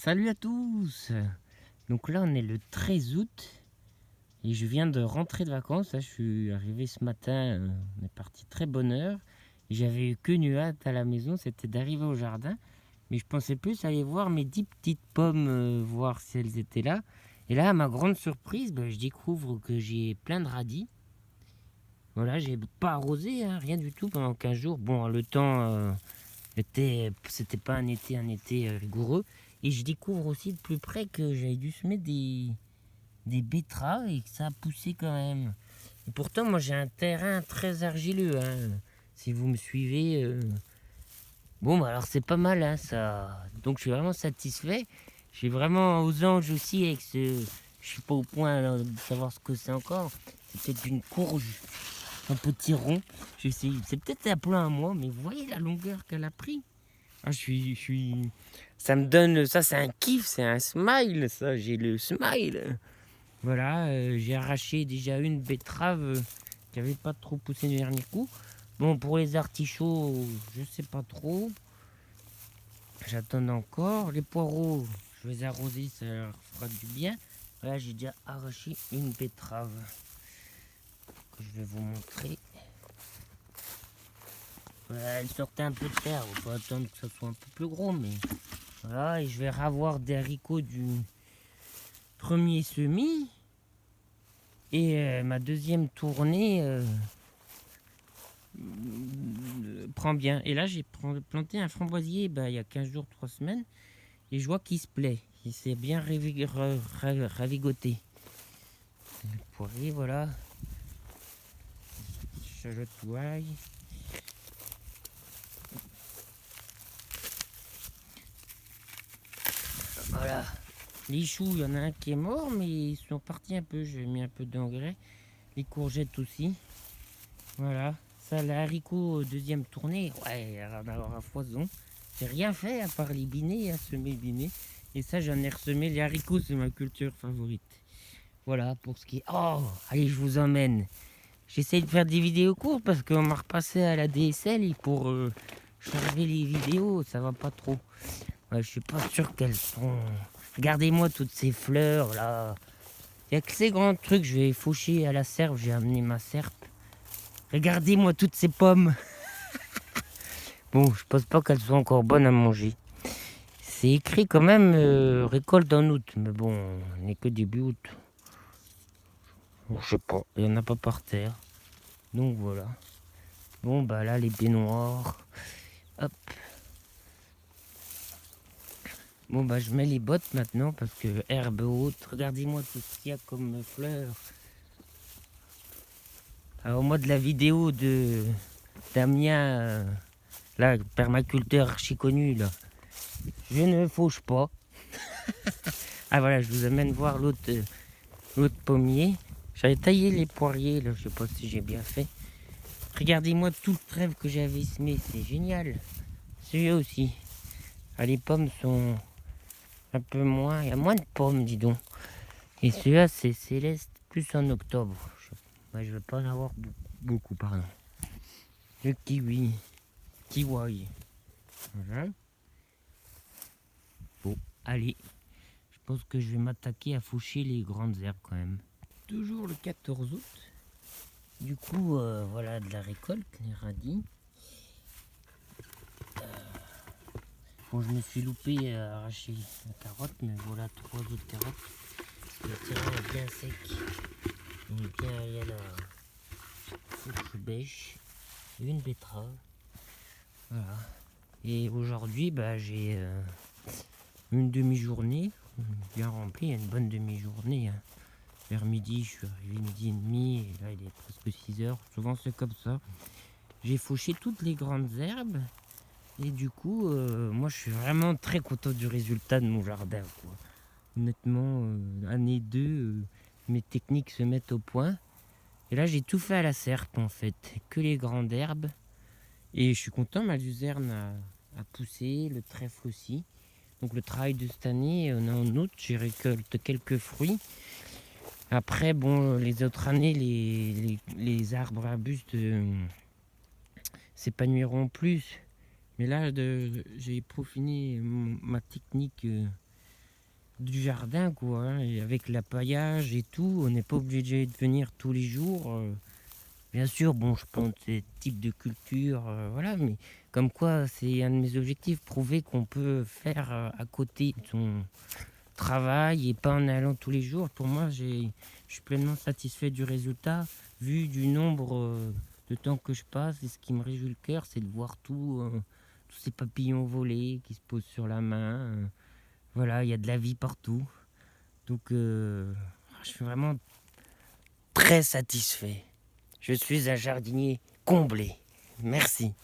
Salut à tous. Donc là on est le 13 août et je viens de rentrer de vacances. Là, je suis arrivé ce matin, on est parti très bonne heure. J'avais eu qu'une hâte à la maison, c'était d'arriver au jardin. Mais je pensais plus aller voir mes 10 petites pommes, voir si elles étaient là. Et là, à ma grande surprise, je découvre que j'ai plein de radis. Voilà, j'ai pas arrosé, hein, rien du tout pendant 15 jours. Bon, le temps c'était pas un été rigoureux. Et je découvre aussi de plus près que j'avais dû semer des betteraves et que ça a poussé quand même. Et pourtant, moi j'ai un terrain très argileux, hein, si vous me suivez. Bon, bah alors c'est pas mal, hein, ça. Donc je suis vraiment satisfait. Je suis vraiment aux anges aussi avec ce. Je suis pas au point là, de savoir ce que c'est encore. C'est peut-être une courge, un petit rond. Je sais, c'est peut-être un plein à moi, mais vous voyez la longueur qu'elle a pris. Ah, je suis. Ça me donne. Ça, c'est un kiff, c'est un smile, ça. J'ai le smile. Voilà, j'ai arraché déjà une betterave qui avait pas trop poussé le dernier coup. Bon, pour les artichauts, je sais pas trop. J'attends encore. Les poireaux, je vais les arroser, ça leur fera du bien. Voilà, j'ai déjà arraché une betterave que je vais vous montrer. Voilà, elle sortait un peu de terre. On va attendre que ça soit un peu plus gros, mais voilà. Et je vais ravoir des haricots du premier semis. Et ma deuxième tournée prend bien. Et là, j'ai planté un framboisier il y a 15 jours, 3 semaines. Et je vois qu'il se plaît. Il s'est bien ravigoté. Le poirier, voilà. Chajotouaille. Voilà. Les choux, il y en a un qui est mort, mais ils sont partis un peu. J'ai mis un peu d'engrais. Les courgettes aussi. Voilà. Ça, les haricots, deuxième tournée. Ouais, il va en avoir à foison. J'ai rien fait à part les binés, à semer binés. Et ça, j'en ai ressemé. Les haricots, c'est ma culture favorite. Voilà pour ce qui est. Oh, allez, je vous emmène. J'essaie de faire des vidéos courtes parce qu'on m'a repassé à la DSL et pour charger les vidéos, ça va pas trop. Ouais, je suis pas sûr qu'elles sont. Regardez-moi toutes ces fleurs là. Il y a que ces grands trucs, je vais faucher à la serpe, j'ai amené ma serpe. Regardez-moi toutes ces pommes. Bon, je pense pas qu'elles soient encore bonnes à manger. C'est écrit quand même récolte en août, mais bon, on n'est que début août. Bon, je sais pas, il n'y en a pas par terre. Donc voilà. Bon, bah là, les baignoires. Hop. Bon, bah je mets les bottes maintenant parce que herbe haute. Regardez-moi tout ce qu'il y a comme fleurs. Alors, moi, de la vidéo de Damien, là, permaculteur archi connu, là, je ne fauche pas. Ah, voilà, je vous amène voir l'autre pommier. J'avais taillé les poiriers, là, je sais pas si j'ai bien fait. Regardez-moi tout le trèfle que j'avais semé, c'est génial. Celui-là aussi. Ah, les pommes sont un peu moins, il y a moins de pommes, dis donc. Et celui-là, c'est céleste, plus en octobre. Je vais pas en avoir beaucoup, pardon. Le kiwi. Kiwi. Voilà. Bon, allez. Je pense que je vais m'attaquer à faucher les grandes herbes quand même. Toujours le 14 août. Du coup, voilà de la récolte, les radis. Bon, je me suis loupé à arracher la carotte, mais voilà 3 autres carottes. Le terrain est bien sec. Il y a la fourche bêche, une betterave. Voilà. Et aujourd'hui, j'ai une demi-journée bien remplie, une bonne demi-journée. Hein. Vers midi, je suis arrivé midi et demi, et là il est presque 6 heures. Souvent c'est comme ça. J'ai fauché toutes les grandes herbes, et du coup, moi je suis vraiment très content du résultat de mon jardin. Quoi. Honnêtement, année 2, mes techniques se mettent au point. Et là j'ai tout fait à la serpe en fait, que les grandes herbes. Et je suis content, ma luzerne a poussé, le trèfle aussi. Donc le travail de cette année, on est en août, j'ai récolte quelques fruits. Après, bon, les autres années, les arbres arbustes s'épanouiront plus. Mais là, j'ai peaufiné ma technique du jardin, quoi, hein, et avec l'apaillage et tout, on n'est pas obligé de venir tous les jours. Bien sûr, bon, je plante des types de cultures, voilà, mais comme quoi, c'est un de mes objectifs, prouver qu'on peut faire à côté de son travail et pas en allant tous les jours. Pour moi, je suis pleinement satisfait du résultat, vu du nombre de temps que je passe. Et ce qui me réjouit le cœur, c'est de voir tous ces papillons voler qui se posent sur la main. Voilà, il y a de la vie partout. Donc, je suis vraiment très satisfait. Je suis un jardinier comblé. Merci.